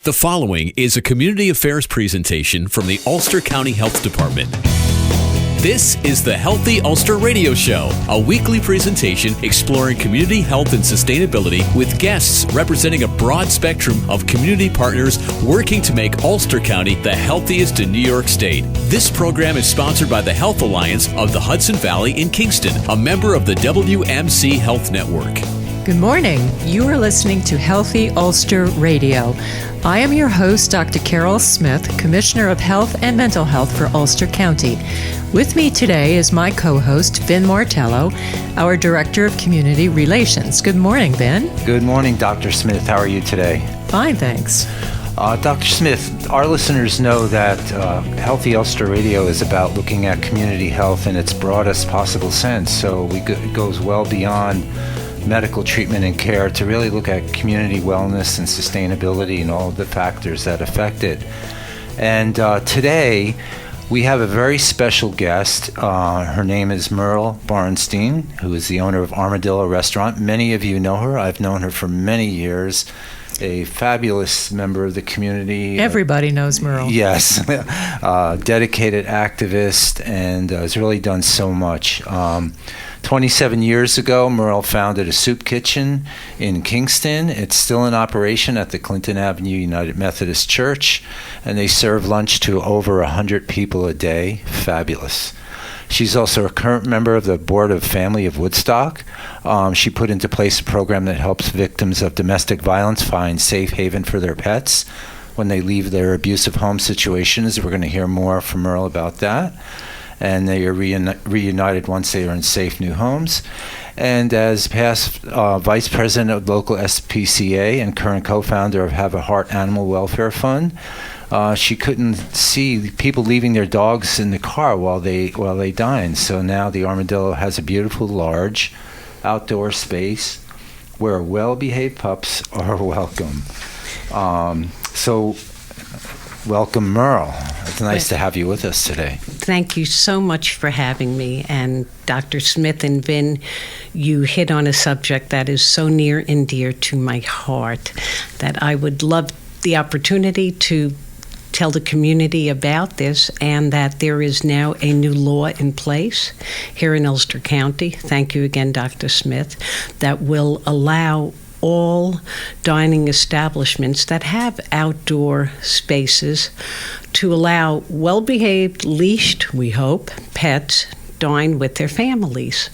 The following is a community affairs presentation from the Ulster County Health Department. This is the Healthy Ulster Radio Show, a weekly presentation exploring community health and sustainability with guests representing a broad spectrum of community partners working to make Ulster County the healthiest in New York State. This program is sponsored by the Health Alliance of the Hudson Valley in Kingston, a member of the WMC Health Network. Good morning. You are listening to Healthy Ulster Radio. I am your host, Dr. Carol Smith, Commissioner of Health and Mental Health for Ulster County. With me today is my co-host, Vin Martello, our Director of Community Relations. Good morning, Vin. Good morning, Dr. Smith. How are you today? Fine, thanks. Dr. Smith, our listeners know that Healthy Ulster Radio is about looking at community health in its broadest possible sense. So it goes well beyond medical treatment and care to really look at community wellness and sustainability and all of the factors that affect it. And today we have a very special guest. Her name is Merle Borenstein, who is the owner of Armadillo Restaurant. Many of you know her. I've known her for many years. A fabulous member of the community. Everybody knows Merle. Yes. Dedicated activist and has really done so much. 27 years ago, Merle founded a soup kitchen in Kingston. It's still in operation at the Clinton Avenue United Methodist Church, and they serve lunch to over 100 people a day. Fabulous. She's also a current member of the Board of Family of Woodstock. She put into place a program that helps victims of domestic violence find safe haven for their pets when they leave their abusive home situations. We're going to hear more from Merle about that. And they are reunited once they are in safe new homes. And as past Vice President of local SPCA and current co-founder of Have a Heart Animal Welfare Fund, she couldn't see people leaving their dogs in the car while they dine. So now the Armadillo has a beautiful, large outdoor space where well-behaved pups are welcome. So welcome, Merle. It's nice to have you with us today. Thank you so much for having me. And Dr. Smith and Vin, you hit on a subject that is so near and dear to my heart that I would love the opportunity to tell the community about this, and that there is now a new law in place here in Ulster County. Thank you again, Dr. Smith, that will allow all dining establishments that have outdoor spaces to allow well-behaved, leashed, we hope, pets dine with their families.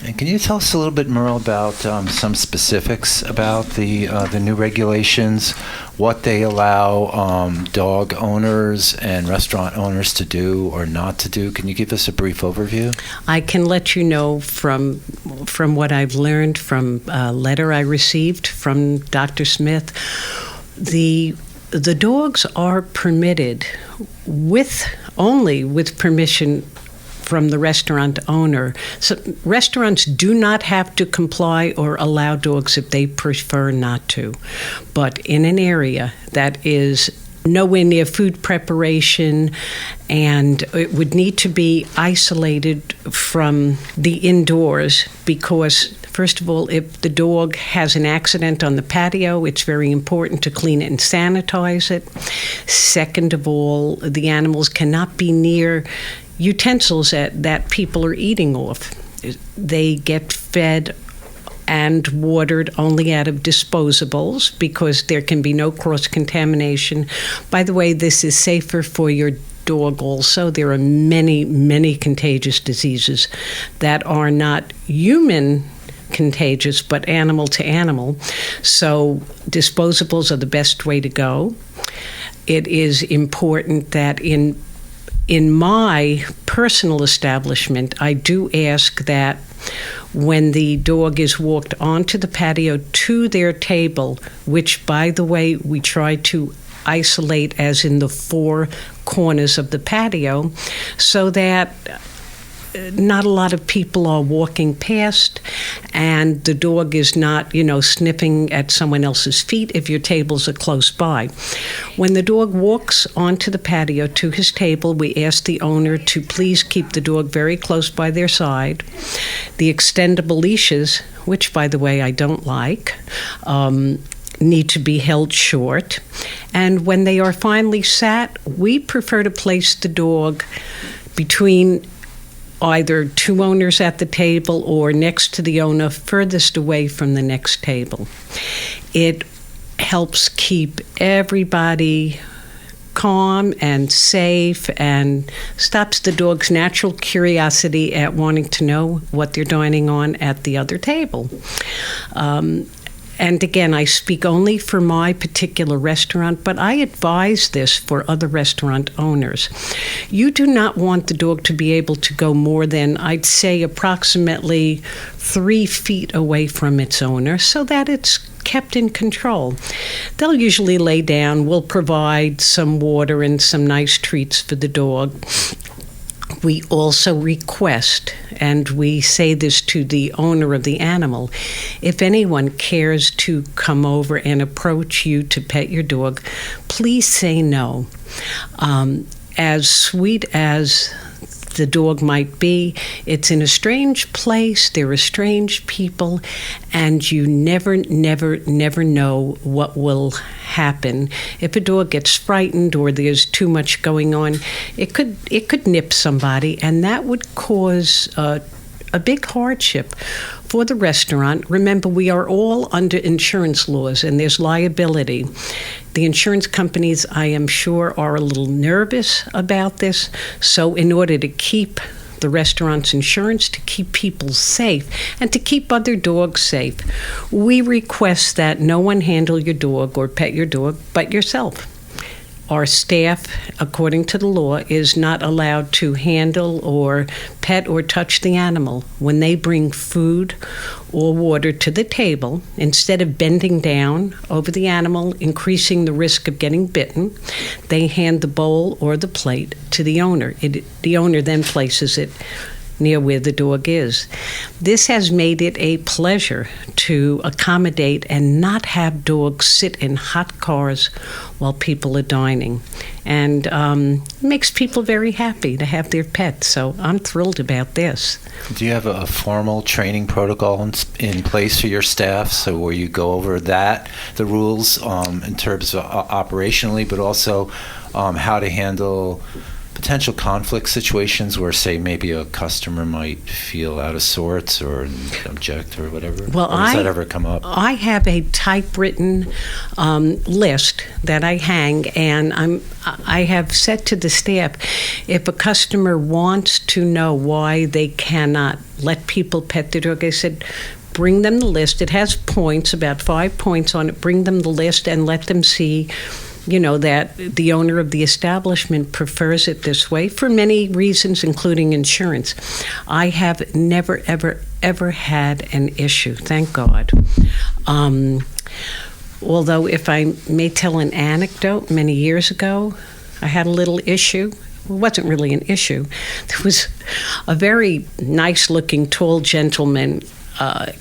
And can you tell us a little bit, Merle, about some specifics about the new regulations, what they allow dog owners and restaurant owners to do or not to do? Can you give us a brief overview? I can let you know from what I've learned from a letter I received from Dr. Smith. The dogs are permitted only with permission from the restaurant owner. So restaurants do not have to comply or allow dogs if they prefer not to. But in an area that is nowhere near food preparation, and it would need to be isolated from the indoors because, first of all, if the dog has an accident on the patio, it's very important to clean it and sanitize it. Second of all, the animals cannot be near utensils that people are eating off. They get fed and watered only out of disposables because there can be no cross-contamination. By the way, this is safer for your dog also. There are many, many contagious diseases that are not human contagious, but animal to animal. So disposables are the best way to go. It is important that in my personal establishment, I do ask that when the dog is walked onto the patio to their table, which, by the way, we try to isolate as in the four corners of the patio, so that not a lot of people are walking past and the dog is not, sniffing at someone else's feet if your tables are close by. When the dog walks onto the patio to his table, we ask the owner to please keep the dog very close by their side. The extendable leashes, which, by the way, I don't like, need to be held short. And when they are finally sat, we prefer to place the dog between either two owners at the table or next to the owner furthest away from the next table. It helps keep everybody calm and safe and stops the dog's natural curiosity at wanting to know what they're dining on at the other table. And again, I speak only for my particular restaurant, but I advise this for other restaurant owners. You do not want the dog to be able to go more than, I'd say, approximately 3 feet away from its owner so that it's kept in control. They'll usually lay down. We'll provide some water and some nice treats for the dog. We also request, and we say this to the owner of the animal, if anyone cares to come over and approach you to pet your dog, please say no. As sweet as the dog might be, it's in a strange place, there are strange people, and you never know what will happen. If a dog gets frightened or there's too much going on, it could nip somebody, and that would cause a big hardship for the restaurant. Remember, we are all under insurance laws, and there's liability. The insurance companies, I am sure, are a little nervous about this. So in order to keep the restaurant's insurance, to keep people safe, and to keep other dogs safe, we request that no one handle your dog or pet your dog but yourself. Our staff, according to the law, is not allowed to handle or pet or touch the animal. When they bring food or water to the table, instead of bending down over the animal, increasing the risk of getting bitten, they hand the bowl or the plate to the owner. The owner then places it near where the dog is. This has made it a pleasure to accommodate and not have dogs sit in hot cars while people are dining. And it makes people very happy to have their pets. So I'm thrilled about this. Do you have a formal training protocol in place for your staff, so where you go over the rules in terms of operationally, but also how to handle potential conflict situations where, say, maybe a customer might feel out of sorts or object or whatever? Well, or does that ever come up? I have a typewritten list that I hang, and I have said to the staff, if a customer wants to know why they cannot let people pet their dog, I said, bring them the list. It has points, about 5 points on it. Bring them the list and let them see that the owner of the establishment prefers it this way for many reasons, including insurance. I have never, ever had an issue, thank God. Although, if I may tell an anecdote, many years ago, I had a little issue. Well, it wasn't really an issue. There was a very nice-looking, tall gentleman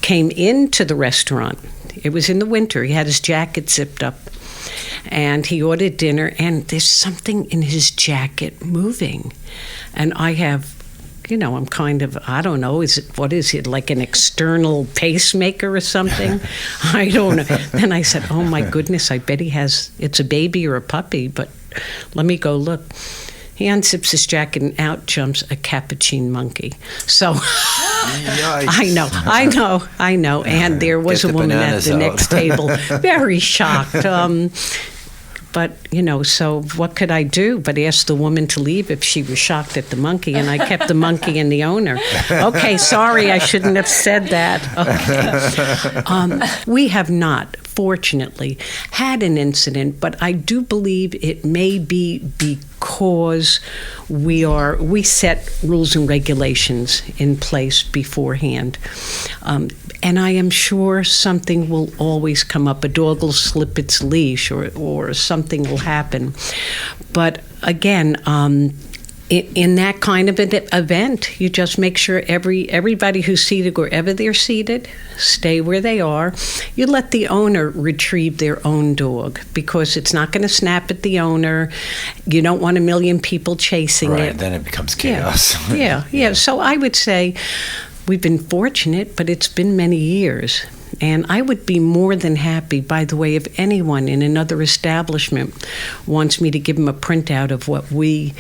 came into the restaurant. It was in the winter. He had his jacket zipped up. And he ordered dinner, and there's something in his jacket moving. And I have, I'm kind of, I don't know, what is it, like an external pacemaker or something? I don't know. Then I said, oh my goodness, I bet it's a baby or a puppy, but let me go look. He unzips his jacket, and out jumps a capuchin monkey. So I know. And there was a woman at the next table, very shocked. But, so what could I do but ask the woman to leave if she was shocked at the monkey, and I kept the monkey and the owner. Okay, sorry, I shouldn't have said that. Okay. We have not, fortunately, had an incident, but I do believe it may be because we set rules and regulations in place beforehand. And I am sure something will always come up. A dog will slip its leash or something will happen. But again, in that kind of an event, you just make sure everybody who's seated, wherever they're seated, stay where they are. You let the owner retrieve their own dog because it's not going to snap at the owner. You don't want a million people chasing it. Right, then it becomes chaos. Yeah. So I would say we've been fortunate, but it's been many years. And I would be more than happy, by the way, if anyone in another establishment wants me to give them a printout of what we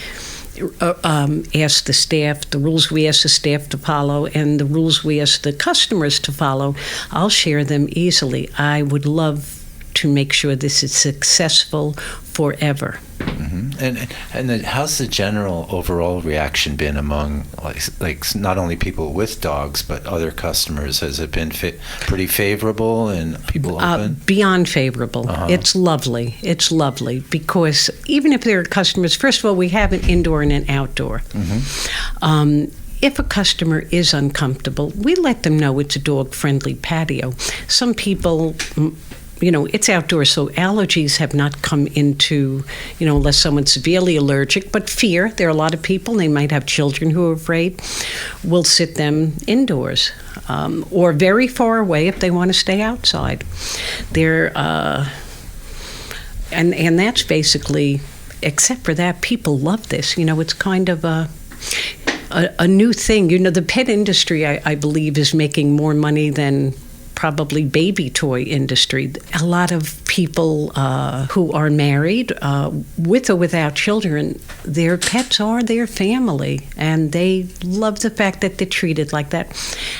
ask the staff, the rules we ask the staff to follow, and the rules we ask the customers to follow, I'll share them easily. I would love to make sure this is successful forever. And how's the general overall reaction been among like not only people with dogs but other customers? Has it been pretty favorable and people open? Beyond favorable. It's lovely. It's lovely because even if there are customers, first of all, we have an indoor and an outdoor. If a customer is uncomfortable, we let them know it's a dog-friendly patio. Some people, it's outdoors, so allergies have not come into, unless someone's severely allergic, but fear. There are a lot of people, they might have children who are afraid. We'll sit them indoors or very far away if they want to stay outside. And that's basically, except for that, people love this. It's kind of a new thing. The pet industry, I believe, is making more money than probably baby toy industry. A lot of people who are married, with or without children, their pets are their family, and they love the fact that they're treated like that.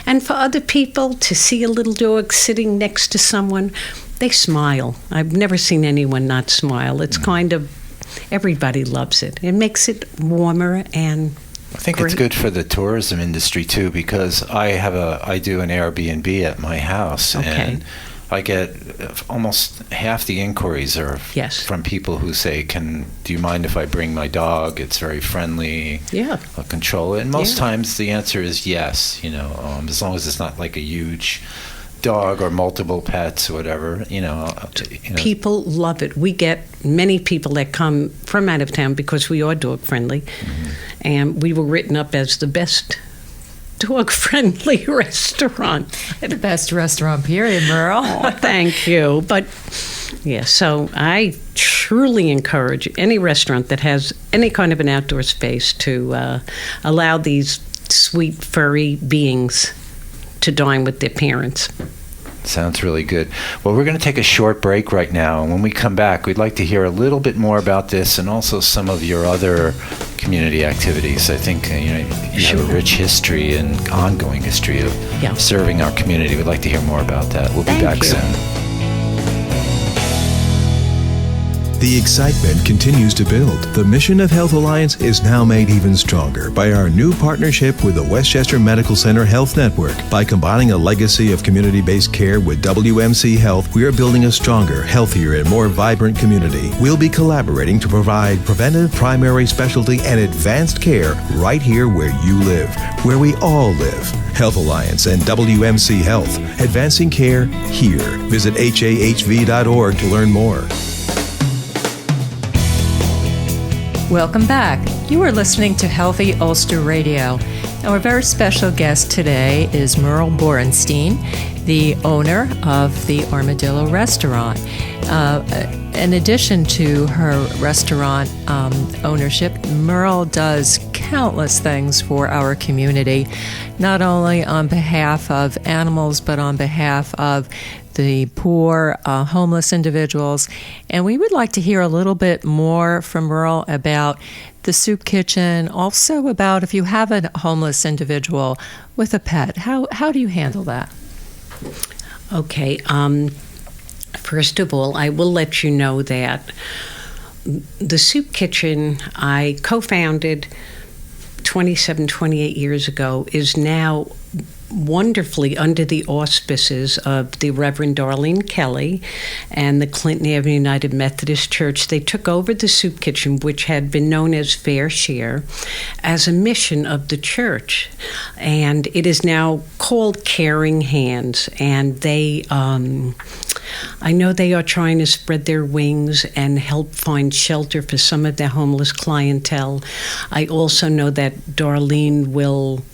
And for other people to see a little dog sitting next to someone, they smile. I've never seen anyone not smile. It's kind of, everybody loves it. It makes it warmer and I think it's good for the tourism industry too, because I do an Airbnb at my house, and I get almost half the inquiries are from people who say, do you mind if I bring my dog? It's very friendly. Yeah. I'll control it. And most times the answer is yes, as long as it's not like a huge dog or multiple pets or whatever, People love it. We get many people that come from out of town because we are dog friendly, and we were written up as the best dog friendly restaurant. The best restaurant, period, Merle. Oh, thank you. But so I truly encourage any restaurant that has any kind of an outdoor space to allow these sweet furry beings to dine with their parents. Sounds really good. Well, we're going to take a short break right now, and when we come back, we'd like to hear a little bit more about this and also some of your other community activities. I think you have a rich history and ongoing history of serving our community. We'd like to hear more about that. We'll be back soon. The excitement continues to build. The mission of Health Alliance is now made even stronger by our new partnership with the Westchester Medical Center Health Network. By combining a legacy of community-based care with WMC Health, we are building a stronger, healthier, and more vibrant community. We'll be collaborating to provide preventive, primary, specialty, and advanced care right here where you live, where we all live. Health Alliance and WMC Health, advancing care here. Visit HAHV.org to learn more. Welcome back. You are listening to Healthy Ulster Radio. Our very special guest today is Merle Borenstein, the owner of the Armadillo Restaurant. In addition to her restaurant ownership, Merle does countless things for our community, not only on behalf of animals, but on behalf of the poor, homeless individuals. And we would like to hear a little bit more from Merle about the soup kitchen, also about if you have a homeless individual with a pet, how do you handle that? Okay. First of all, I will let you know that the soup kitchen I co-founded 28 years ago is now wonderfully under the auspices of the Reverend Darlene Kelly and the Clinton Avenue United Methodist Church. They took over the soup kitchen, which had been known as Fair Share, as a mission of the church. And it is now called Caring Hands. And they, I know they are trying to spread their wings and help find shelter for some of their homeless clientele. I also know that Darlene will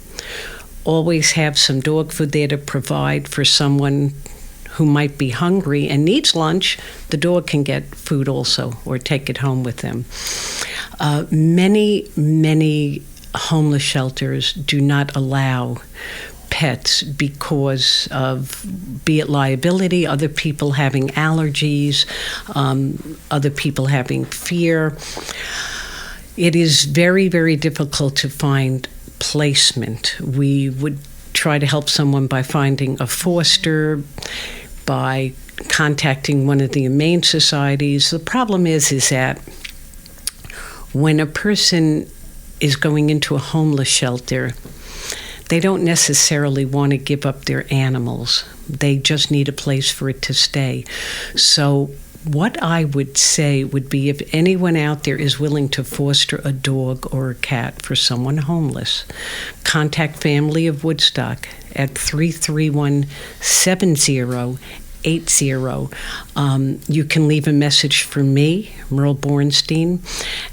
always have some dog food there to provide for someone who might be hungry and needs lunch. The dog can get food also or take it home with them. Many homeless shelters do not allow pets because of, be it liability, other people having allergies, other people having fear. It is very, very difficult to find placement. We would try to help someone by finding a foster, by contacting one of the humane societies. The problem is that when a person is going into a homeless shelter, they don't necessarily want to give up their animals. They just need a place for it to stay. So what I would say would be, if anyone out there is willing to foster a dog or a cat for someone homeless, contact Family of Woodstock at 331-7080. You can leave a message for me, Merle Bornstein,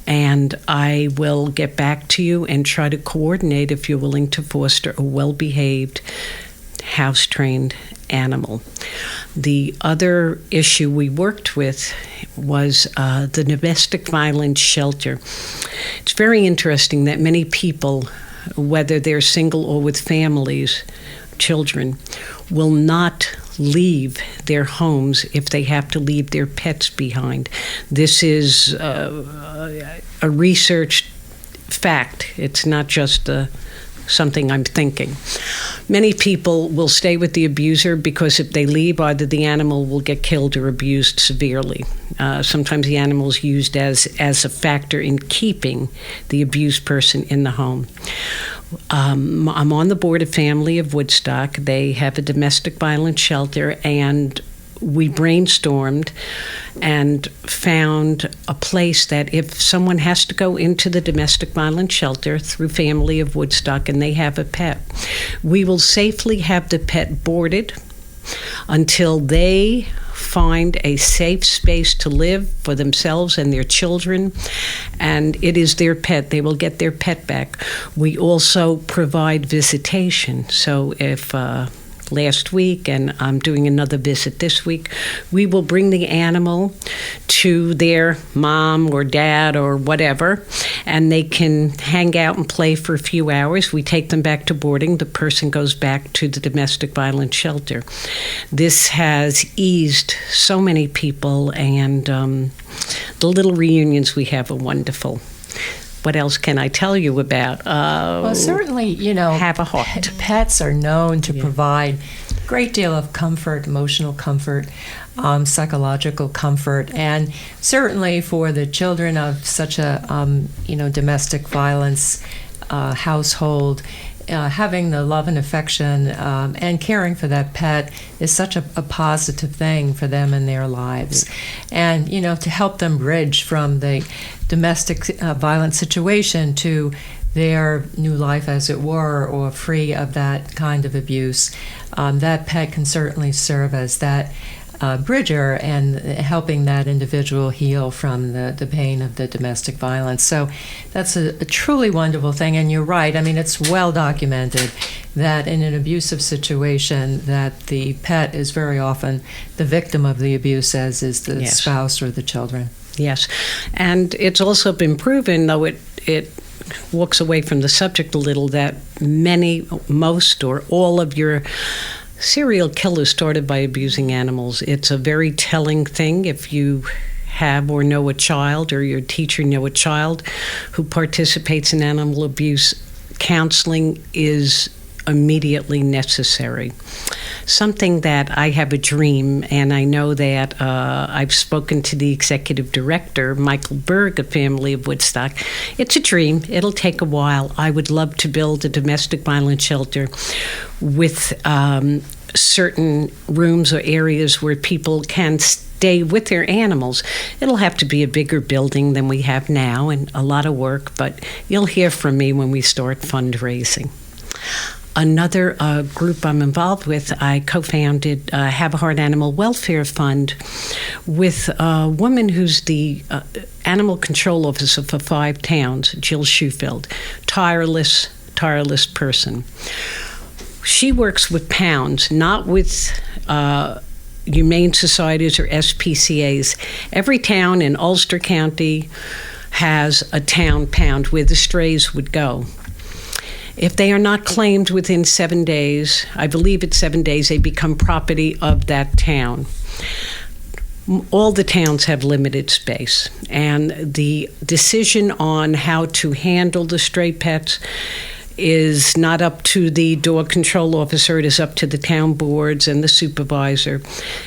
and I will get back to you and try to coordinate if you're willing to foster a well-behaved, house-trained animal. The other issue we worked with was the domestic violence shelter. It's very interesting that many people, whether they're single or with families, children, will not leave their homes if they have to leave their pets behind. This is a researched fact. It's not just something I'm thinking. Many people will stay with the abuser because if they leave, either the animal will get killed or abused severely. Sometimes the animal is used as a factor in keeping the abused person in the home. I'm on the board of Family of Woodstock. They have a domestic violence shelter, and we brainstormed and found a place that if someone has to go into the domestic violence shelter through Family of Woodstock and they have a pet, we will safely have the pet boarded until they find a safe space to live for themselves and their children, and it is their pet. They will get their pet back. We also provide visitation. So if last week, and I'm doing another visit this week, we will bring the animal to their mom or dad or whatever, and they can hang out and play for a few hours. We take them back to boarding. The person goes back to the domestic violence shelter. This has eased so many people, and the little reunions we have are wonderful. What else can I tell you about? Well, certainly, have a heart. Pets are known to provide a great deal of comfort, emotional comfort, psychological comfort, and certainly for the children of such a domestic violence household. Having the love and affection and caring for that pet is such a positive thing for them in their lives. And, to help them bridge from the domestic violence situation to their new life, as it were, or free of that kind of abuse, that pet can certainly serve as that bridger and helping that individual heal from the pain of the domestic violence. So that's a truly wonderful thing. And you're right. I mean, it's well documented that in an abusive situation that the pet is very often the victim of the abuse, as is the spouse or the children. Yes. And it's also been proven, though it walks away from the subject a little, that most or all of your serial killers started by abusing animals. It's a very telling thing if you have or know a child, or your teacher know a child who participates in animal abuse. Counseling is immediately necessary. Something that I have a dream, and I know that I've spoken to the executive director, Michael Berg of Family of Woodstock. It's a dream. It'll take a while. I would love to build a domestic violence shelter with certain rooms or areas where people can stay with their animals. It'll have to be a bigger building than we have now, and a lot of work, but you'll hear from me when we start fundraising. Another group I'm involved with, I co-founded Have a Heart Animal Welfare Fund with a woman who's the animal control officer for 5 towns, Jill Shufeld. Tireless person. She works with pounds, not with humane societies or SPCAs. Every town in Ulster County has a town pound where the strays would go. If they are not claimed within 7 days, I believe it's 7 days, they become property of that town. All the towns have limited space, and the decision on how to handle the stray pets is not up to the dog control officer. It is up to the town boards and the supervisor.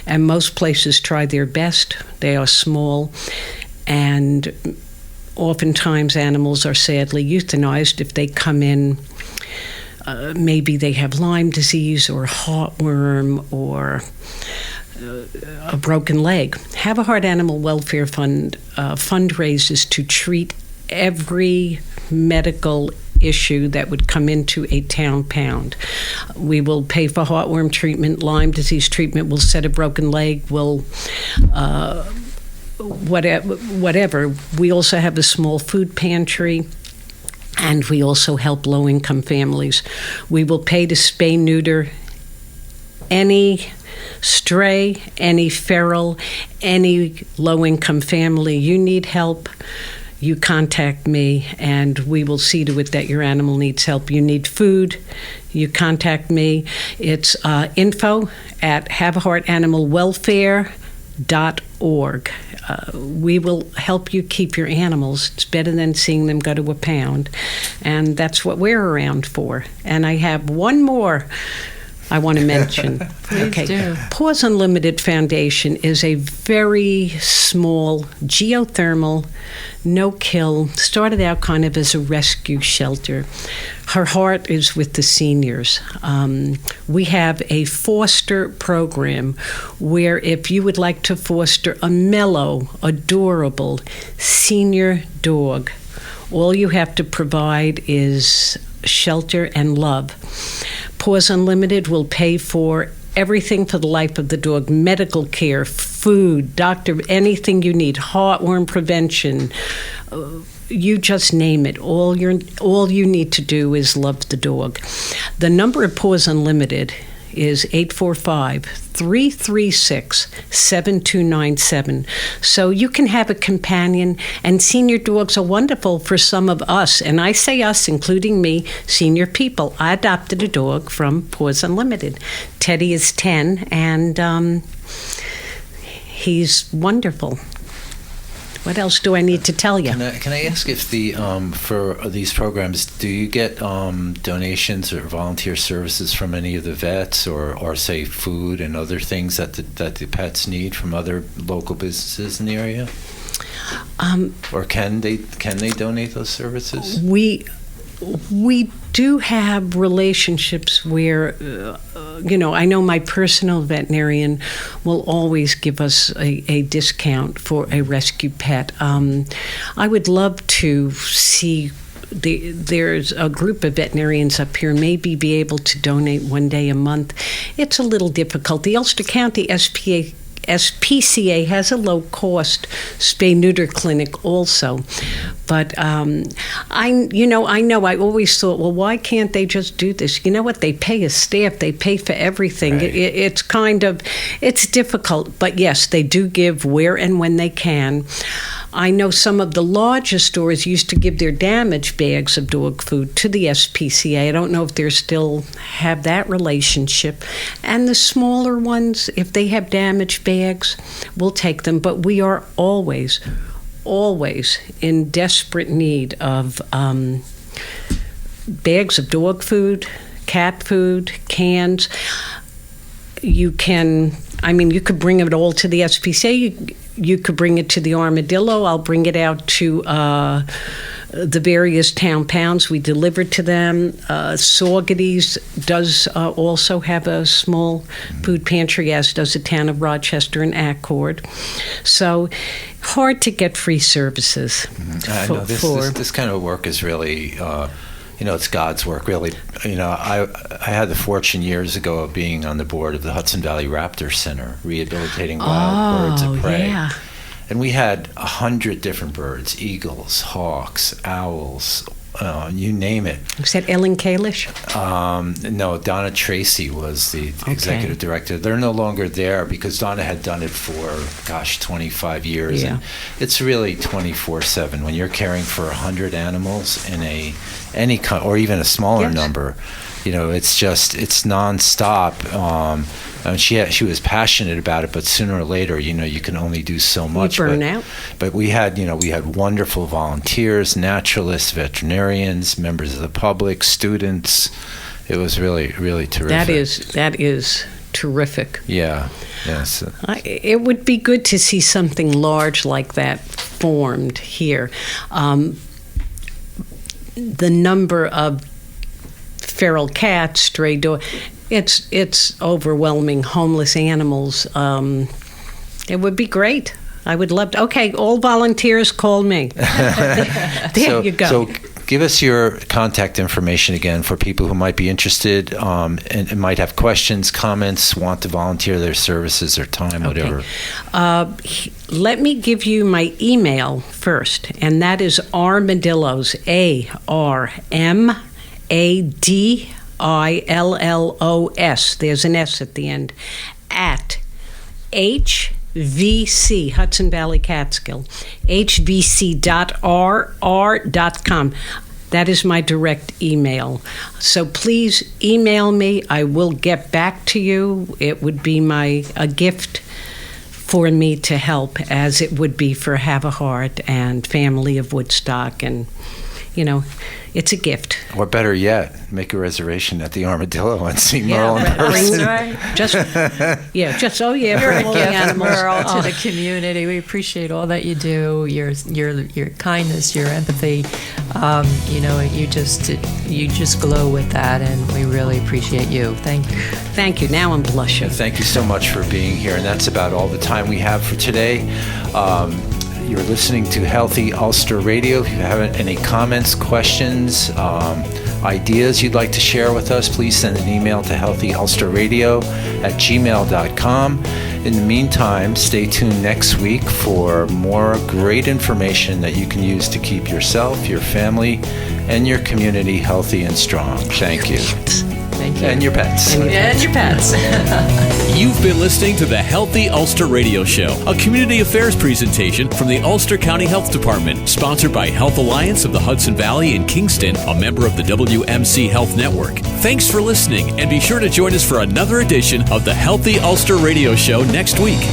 And most places try their best. They are small, and oftentimes animals are sadly euthanized if they come in. Maybe they have Lyme disease or heartworm or a broken leg. Have a Heart Animal Welfare Fund fundraises to treat every medical issue that would come into a town pound. We will pay for heartworm treatment, Lyme disease treatment, we'll set a broken leg, we'll whatever. We also have a small food pantry, and we also help low-income families. We will pay to spay, neuter any stray, any feral, any low-income family. You need help, you contact me, and we will see to it that your animal needs help. You need food, you contact me. It's info@haveaheartanimalwelfare.org. We will help you keep your animals. It's better than seeing them go to a pound, and that's what we're around for. And I have one more I want to mention. Please do. Paws Unlimited Foundation is a very small, geothermal, no-kill, started out kind of as a rescue shelter. Her heart is with the seniors. We have a foster program where if you would like to foster a mellow, adorable senior dog, all you have to provide is shelter and love. Paws Unlimited will pay for everything for the life of the dog: medical care, food, doctor, anything you need, heartworm prevention. You just name it. All you need to do is love the dog. The number of Paws Unlimited is 845-336-7297. So you can have a companion, and senior dogs are wonderful for some of us, and I say us, including me, senior people. I adopted a dog from Paws Unlimited. Teddy is 10, and he's wonderful. What else do I need to tell you? Can I ask if for these programs, do you get donations or volunteer services from any of the vets, or say food and other things that the pets need from other local businesses in the area? Or can they donate those services? We do have relationships where, I know my personal veterinarian will always give us a discount for a rescue pet. I would love to see there's a group of veterinarians up here, maybe be able to donate one day a month. It's a little difficult. The Ulster County SPCA has a low-cost spay-neuter clinic also. But I always thought, well, why can't they just do this? You know what? They pay a staff. They pay for everything. Right. It's difficult. But, yes, they do give where and when they can. I know some of the larger stores used to give their damaged bags of dog food to the SPCA. I don't know if they still have that relationship. And the smaller ones, if they have damaged bags, we'll take them. But we are always in desperate need of bags of dog food, cat food, cans. You could bring it all to the SPCA. You could bring it to the Armadillo. I'll bring it out to the various town pounds. We deliver to them. Saugerties does also have a small food pantry, as does the town of Rochester and Accord. So hard to get free services. I know this kind of work is really, it's God's work, really. I had the fortune years ago of being on the board of the Hudson Valley Raptor Center, rehabilitating wild birds of prey. Yeah. And we had 100 different birds: eagles, hawks, owls, you name it. Was that Ellen Kalish? No, Donna Tracy was the executive director. They're no longer there because Donna had done it for, 25 years. Yeah. And it's really 24/7. When you're caring for 100 animals in any or even a smaller number, it's nonstop. She was passionate about it, but sooner or later, you can only do so much. You burn out. But we had wonderful volunteers, naturalists, veterinarians, members of the public, students. It was really, really terrific. That is terrific. Yeah. Yes. It would be good to see something large like that formed here. The number of feral cats, stray dogs, it's overwhelming. Homeless animals. It would be great. I would love to. Okay, all volunteers, call me. There you go. So give us your contact information again for people who might be interested and might have questions, comments, want to volunteer their services, their time, whatever. Let me give you my email first, and that is armadillos, ARMADILLOS, there's an S at the end, at HVC, Hudson Valley Catskill, hvc.rr.com. That is my direct email. So please email me. I will get back to you. It would be a gift for me to help, as it would be for Have a Heart and Family of Woodstock, and it's a gift. Or better yet, make a reservation at the Armadillo and see Merle in person. You're a gift, Merle, to the community. We appreciate all that you do, your kindness, your empathy. You just glow with that, and we really appreciate you. Thank you. Thank you. Now I'm blushing. Thank you so much for being here, and that's about all the time we have for today. You're listening to Healthy Ulster Radio. If you have any comments, questions, ideas you'd like to share with us, please send an email to healthyulsterradio@gmail.com. In the meantime, stay tuned next week for more great information that you can use to keep yourself, your family, and your community healthy and strong. Thank you. Thank you. And your pets. And your pets. You've been listening to the Healthy Ulster Radio Show, a community affairs presentation from the Ulster County Health Department, sponsored by Health Alliance of the Hudson Valley in Kingston, a member of the WMC Health Network. Thanks for listening, and be sure to join us for another edition of the Healthy Ulster Radio Show next week.